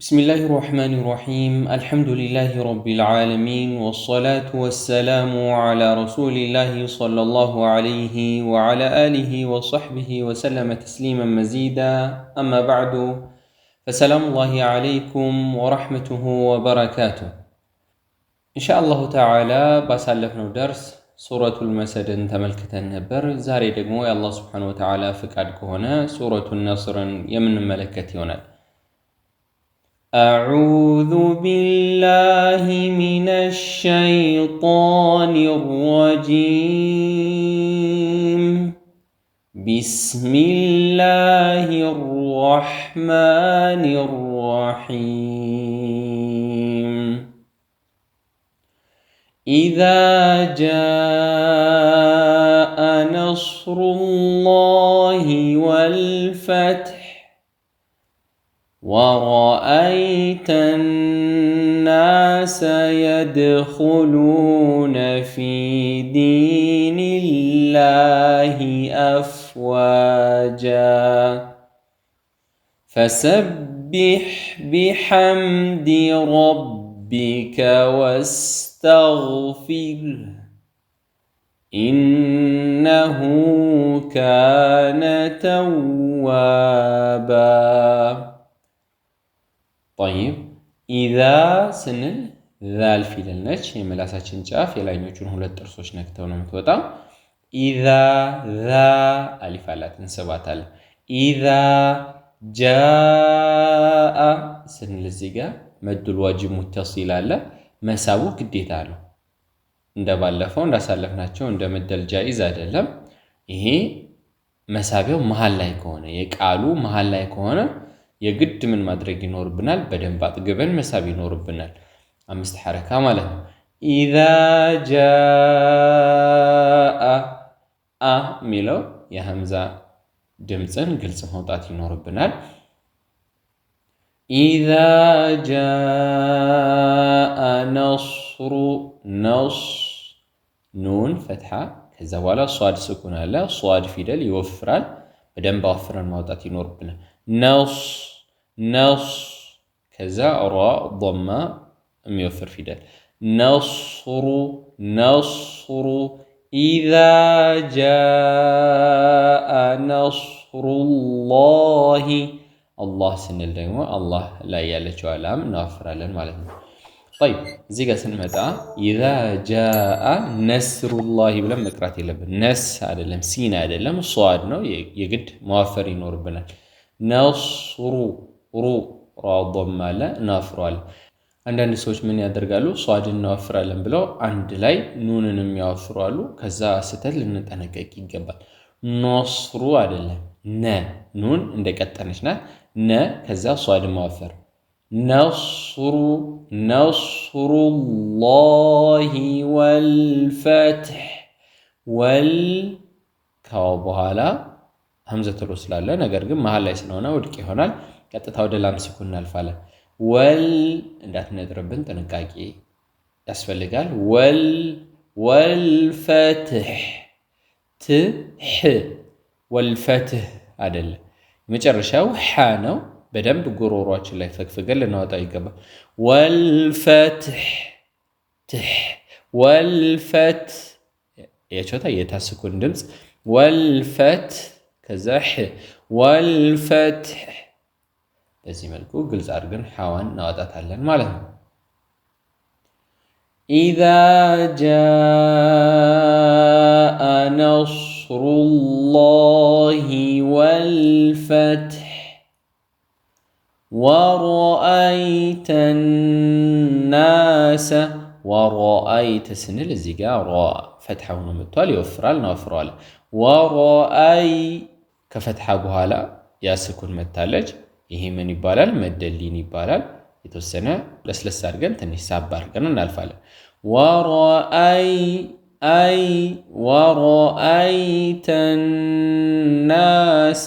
بسم الله الرحمن الرحيم الحمد لله رب العالمين والصلاة والسلام على رسول الله صلى الله عليه وعلى آله وصحبه وسلم تسليما مزيدا أما بعد فسلام الله عليكم ورحمته وبركاته إن شاء الله تعالى بسالفنا درس سورة المسد تملكة النبر زاري دقمو الله سبحانه وتعالى فكادك هنا سورة النصر يمن ملكة يونان أعوذ بالله من الشيطان الرجيم بسم الله الرحمن الرحيم إذا جاء نصر الله والفتح ورأيت الناس يدخلون في دين الله أفواجا فسبح بحمد ربك واستغفره إنه كان توابا طيب إذا سنل ذا الفيل نتش ملاسة شنشاف يلا ينوچون هلت ترسوش نكتونا متوتا إذا ذا ألف على تنسبات إذا جاء سنل الزيقة مد الواجب متصل على مساوو كديتا له عند بالفون عند سالفناچو عند مد الجائز አይደለም ይሄ መሳቢያው መሃል ላይ ከሆነ የቃሉ መሃል ላይ ከሆነ የግድ ምን ማድረግ ይኖርብናል በደንብ አጥግበን መሳብ ይኖርብናል አምስት ሐረካ ማለት ነው إذا جاء ሚለው የሐምዛ ድምጽን ግልጽ ማውጣት ይኖርብናል إذا جاء نصر نون فتحة ከዛ በኋላ ሷድ ስኩን አለ ሷድ ፊደል ይወፍራል በደንብ አፍረን ማውጣት ይኖርብናል نص كذا راء ضمة ميوفر في دال نصر إذا جاء نصر الله الله سنل دايما الله لا يالج علام نافر لنا مالتنا طيب زيغا سنمتا إذا جاء نصر الله بلا مقرات يلبن نس عدلم سين عدلم صاد نو يقد موافر ينور بنا نصر ሩ ضم አለ ናፍራል አንዳንድ ሰዎች ምን ያደርጋሉ ሷድን እናወፍራለን ብለው አንድ ላይ ኑንንም ያወፍራሉ ከዛ ስተል ልንጠነቀቅ ይገባል ነስሩ አይደለም ነ ኑን እንደቀጠነች ናት ነ ከዛ ሷድ ማወፈር ነስሩላሂ ወልፈትህ ወል ካው በኋላ ሐምዘቱል ወስል አለ ነገር ግን መሃል ላይ ስለሆነ ውድቅ ይሆናል ቀጥታ ወደ ላም ስኩን እናልፋለን ወል እንዳትነጥርብን ጥንቃቄ ያስፈልጋል ወልፈትህ ትህ ወልፈትህ አይደለ መጨረሻው ሐ ነው በደንብ ጉሮሮአችን ላይ ፈግፈገን ልናወጣው ይገባል ወልፈትህ ትህ ወልፈት የቾታ የታስኩን ድምጽ ወልፈት ከዛ ወልፈትህ በዚህ መልኩ ግልጽ አድርገን ሐዋን እናወጣታለን ማለት ነው إذا جاء نصر الله والفتح ورأيت الناس ورأيت سنل الزيقا راء فتحة ونمتوال يوفرال نوفرال ورأي كفتحة بهالا ياسكن متالج ይሄ ምን ይባላል መደሊን ይባላል የተወሰነ ለስለስ አድርገን ትንሽ ሳብ አድርገን እናልፋለን ወራአይተ الناس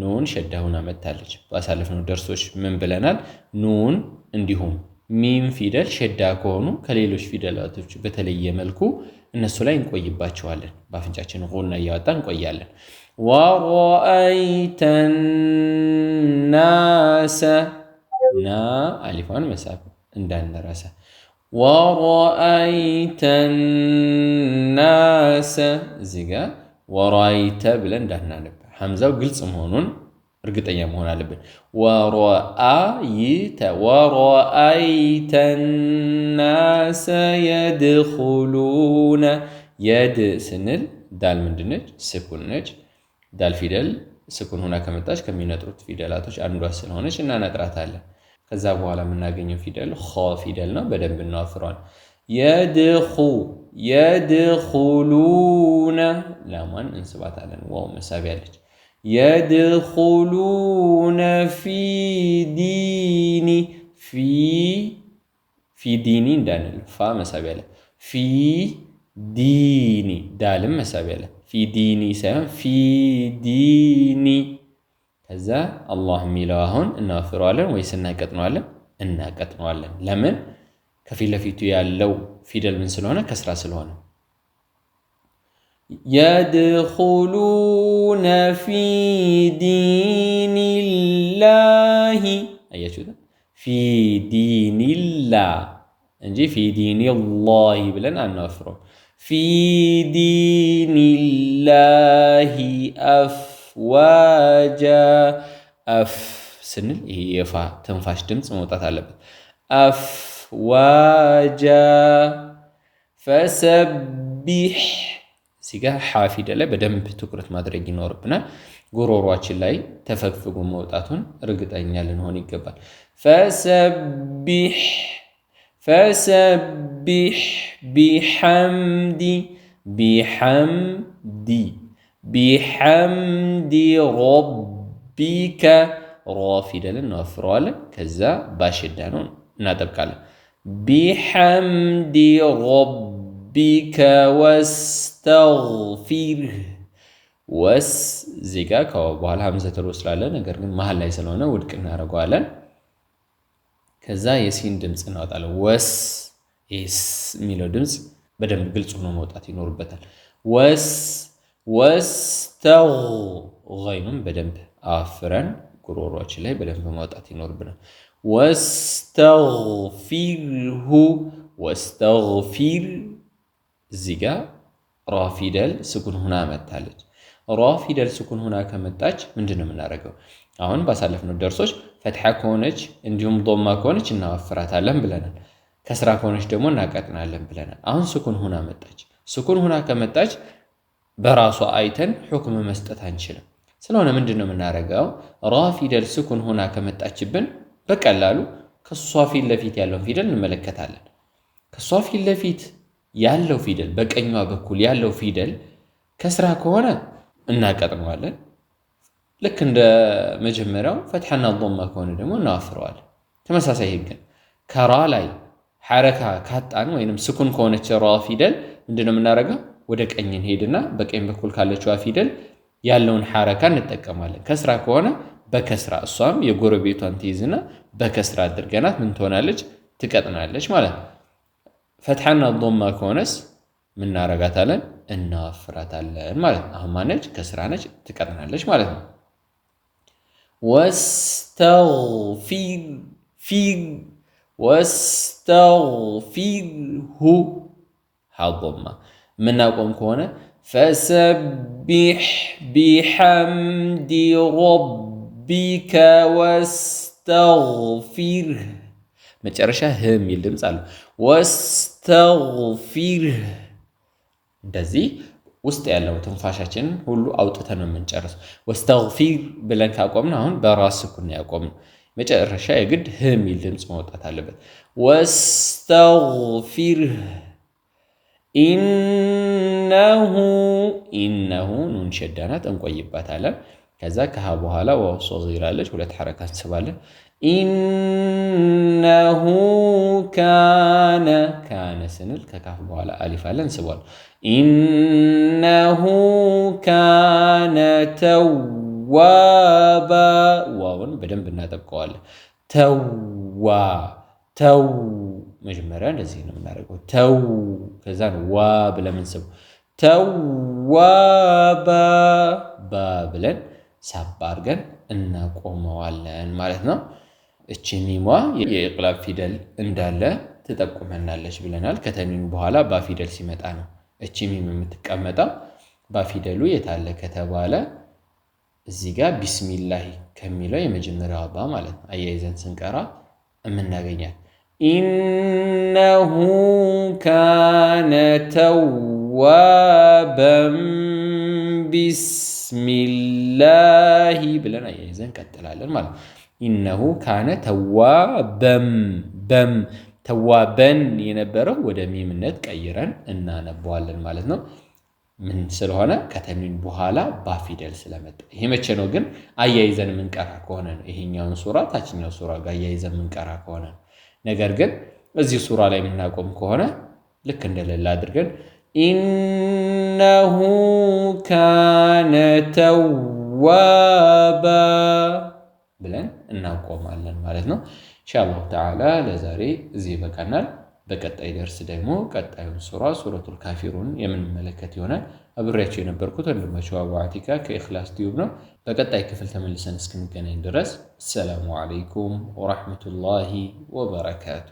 ኑን ሸዳሁና መታለች ባሳለፍነው ደርሶች ምን ብለናል ኑን እንዲሁም ሚም ፊደል ሸዳ ከሆኑ ከሌሎች ፊደላቶች በተለየ መልኩ እነሱ ላይ እንቆይባቸዋለን ባፍንጫችን ጎና ያወጣን እንቆያለን ورأيت الناس نا ألفان مساب اندان دراسة ورأيت الناس زيغا ورأيت بلن دهنا نب حمزة وقلت مهونون እርግጠኛ መሆን አለብን ورأيت الناس يدخلون يد ስንል ዳል ምንድነች ስኩን ነች ዳል ፊደል ስኩን ሆና ከመጣች ከሚነጥሩት ፊደላቶች አንዷ ስለሆነች እናነጥራታለን ከዛ በኋላ የምናገኘው ፊደል ኸ ፊደል ነው በደንብ እናወፍረዋለን يدخلون ላማን እንስባታለን ዋው መሳቢያ አለች يدخلون في ديني እንዳንል ፋ መሳቢያ አለ في ديني ዳልም መሳቢያ አለ في ديني ሳይሆን في ديني ከዛ አላህ የሚለው አሁን እናወፍረዋለን ወይስ እናቀጥነዋለን ለምን ከፊት ለፊቱ ያለው ፊደል ምን ስለሆነ ከስራ ስለሆነ يدخلون في دين الله أيشوده في دين الله نجي في دين الله بلن أنفرو في دين الله أفواجا سنل يفا تنفاش دمس موتات علبت أفواجا فسبح ሲጋ ሐ ፊደል ላይ በደንብ ትኩረት ማድረግ ይኖርብናል ጉሮሮአችን ላይ ተፈግፍጎ መውጣቱን እርግጠኛ ልንሆን ይገባል فسبح بحمد ربك ራ ፊደልን እናወፍረዋለን ከዛ ባሽዳኑን እናጠብቃለን بحمد ربك واستغفره ወስ ዚጋ ከበኋላ ሀምዘቱል ወስል አለ ነገር ግን መሃል ላይ ስለሆነ ውድቅ እናደርገዋለን ከዛ የሲን ድምጽ እናወጣለን ወስ ኤስ የሚለው ድምጽ በደንብ ግልጽ ሆኖ መውጣት ይኖርበታል ወስተው غይኑን በደንብ አፍረን ጉሮሮአችን ላይ በደንብ ማውጣት ይኖርብናል ወስተግፊር ዚጋ ራ ፊደል ስኩን ሆና መጣለች ራ ፊደል ስኩን ሆና ከመጣች ምንድነው የምናደርገው አሁን ባሳለፍነው ደርሶች ፈትሐ ከሆነች እንዲሁም ዶማ ከሆነች እናወፍራታለን ብለናል ከስራ ከሆነች ደግሞ እናቀጥናለን ብለናል አሁን ስኩን ሆና መጣች ስኩን ሆና ከመጣች በራሷ አይተን ሁክም መስጠት አንችልም ስለሆነ ምንድነው የምናደርገው ራ ፊደል ስኩን ሆና ከመጣችብን በቀላሉ ከሷ ፊት ለፊት ያለው ፊደል እንመለከታለን ከሷ ፊት ለፊት ያለው ፊደል በቀኟ በኩል ያለው ፊደል ከስራ ከሆነ እናቀጥነዋለን ልክ እንደ መጀመሪያው ፈትሐና ዶማ ከሆነ ደግሞ እናወፍረዋለን ተመሳሳይ ህግ ከራ ላይ ሐረካ ካጣን ወይንም ስኩን ከሆነች ራ ፊደል ምንድነው የምናደርገው ወደ ቀኝ እንሄድና በቀኝ በኩል ካለችው ፊደል ያለውን ሐረካ እንጠቀማለን ከስራ ከሆነ በከስራ እሷም የጎረቤቷን ትይዝና በከስራ አድርገናት ምን ትሆናለች ትቀጥናለች ማለት ነው ፈትሐና ዶማ ከሆነስ ምን እናረጋታለን እናወፍራታለን ማለት ነው አሁን ማነች ከስራ ነች ትቀጥናለች ማለት ነው واستغفره حضما من أقوم كونه فسبح بحمد ربك واستغفره متعرشة هم يلدم سألو واستغفره እንደዚህ ውስጥ ያለው ትንፋሻችን ሁሉ አውጥተን ነው የምንጨርስ واستغفر ብለን ካቆምን አሁን በራስ ስኩን ያቆምን መጨረሻ የግድ ህም ይል ድምጽ ማውጣት አለበት واستغفره ኢነሁ ኑን ሸዳናት እንቆይባታለን ከዛ ከሃ በኋላ ዋው ሶጊራ አለች ሁለት ሐረካ እንስባለን ኢነሁ ካነ ስንል ከካፍ በኋላ አሊፍ አለ እንስባለን ኢነሁ ካነ ተዋባ ዋውን በደንብ እናጠብቀዋለን ተው መጀመሪያ እንደዚህ ነው የምናደርገው ተው ከዛ ዋ ብለን እንስብ ተዋባ ባ ብለን ሳብ አድርገን እናቆመዋለን ማለት ነው እቺ ሚሟ የኢቅላብ ፊደል እንዳለ ትጠቁመናለች ብለናል። ከተንዊን በኋላ ባ ፊደል ሲመጣ ነው እቺ ሚም የምትቀመጠው። ባ ፊደሉ የታለ ከተባለ እዚህ ጋር ቢስሚላህ ከሚለው የመጀመሪያው ባ ማለት ነው። አያይዘን ስንቀራ የምናገኛት ኢነሁ ካነ ተዋበን ቢስሚላሂ ብለን አያይዘን ቀጥላለን ማለት ነው። ኢነሁ ካነ ተዋበን የነበረው ወደ ሚምነት ቀይረን እናነበዋለን ማለት ነው። ምን ስለሆነ ከተንዊን በኋላ ባ ፊደል ስለመጣ። ይሄ መቼ ነው ግን አያይዘን የምንቀራ ከሆነ ነው። ይሄኛውን ሱራ ታችኛው ሱራ ጋር አያይዘን የምንቀራ ከሆነ ነው። ነገር ግን እዚህ ሱራ ላይ የምናቆም ከሆነ ልክ እንደሌላ አድርገን ኢነሁ ካነ ተዋባ ብለን እናቆማለን ማለት ነው። ኢንሻአላሁ ተዓላ ለዛሬ እዚህ ይበቃናል። በቀጣይ ደርስ ደግሞ ቀጣዩን ሱራ ሱረቱል ካፊሩን የምንመለከት ይሆናል። አብሬያቸው የነበርኩት ወንድማችሁ አቡ አቲካ ከኢኽላስ ቲዩብ ነው። በቀጣይ ክፍል ተመልሰን እስክንገናኝ ድረስ ሰላሙ አለይኩም ወራህመቱላሂ ወበረካቱ።